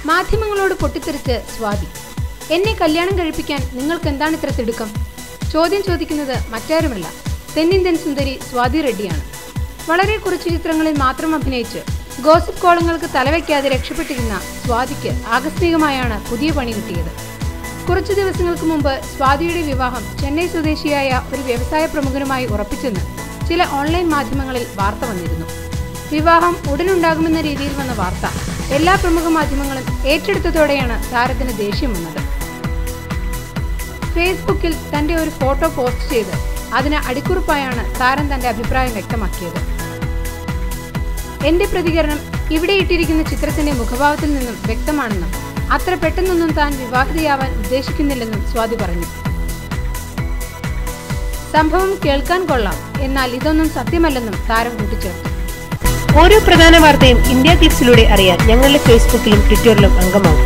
മാധ്യമങ്ങളോട് പൊട്ടിത്തെറിച്ച് സ്വാതി. എന്നെ കല്യാണം കഴിപ്പിക്കാൻ നിങ്ങൾക്ക് എന്താണ് ഇത്ര തിടുക്കം? ചോദ്യം ചോദിക്കുന്നത് മറ്റാരുമല്ല, തെന്നിന്ത്യൻ സുന്ദരി സ്വാതി റെഡ്ഡിയാണ്. വളരെ കുറച്ച് ചിത്രങ്ങളിൽ മാത്രം അഭിനയിച്ച് ഗോസിപ്പ് കോളങ്ങൾക്ക് തലവയ്ക്കാതെ രക്ഷപ്പെട്ടിരുന്ന സ്വാതിക്ക് ആകസ്മികമായാണ് പുതിയ പണി കിട്ടിയത്. കുറച്ചു ദിവസങ്ങൾക്ക് മുമ്പ് സ്വാതിയുടെ വിവാഹം ചെന്നൈ സ്വദേശിയായ ഒരു വ്യവസായ പ്രമുഖനുമായി ഉറപ്പിച്ചെന്ന് ചില ഓൺലൈൻ മാധ്യമങ്ങളിൽ വാർത്ത വന്നിരുന്നു. വിവാഹം ഉടനുണ്ടാകുമെന്ന രീതിയിൽ വന്ന വാർത്ത എല്ലാ പ്രമുഖ മാധ്യമങ്ങളും ഏറ്റെടുത്തതോടെയാണ് താരത്തിന് ദേഷ്യം വന്നത്. ഫേസ്ബുക്കിൽ തന്റെ ഒരു ഫോട്ടോ പോസ്റ്റ് ചെയ്ത് അതിന് അടിക്കുറിപ്പായാണ് താരം തന്റെ അഭിപ്രായം വ്യക്തമാക്കിയത്. എന്റെ പ്രതികരണം ഇവിടെ ഇട്ടിരിക്കുന്ന ചിത്രത്തിന്റെ മുഖഭാവത്തിൽ നിന്നും വ്യക്തമാണെന്നും അത്ര പെട്ടെന്നൊന്നും താൻ വിവാഹിതയാവാൻ ഉദ്ദേശിക്കുന്നില്ലെന്നും സ്വാതി പറഞ്ഞു. സംഭവം കേൾക്കാൻ കൊള്ളാം, എന്നാൽ ഇതൊന്നും സത്യമല്ലെന്നും താരം കൂട്ടിച്ചേർത്തു. ഓരോ പ്രധാന വാർത്തയും ഇന്ത്യ ക്ലിക്സിലൂടെ അറിയാൻ ഞങ്ങളുടെ ഫേസ്ബുക്കിലും ട്വിറ്ററിലും അംഗമാകും.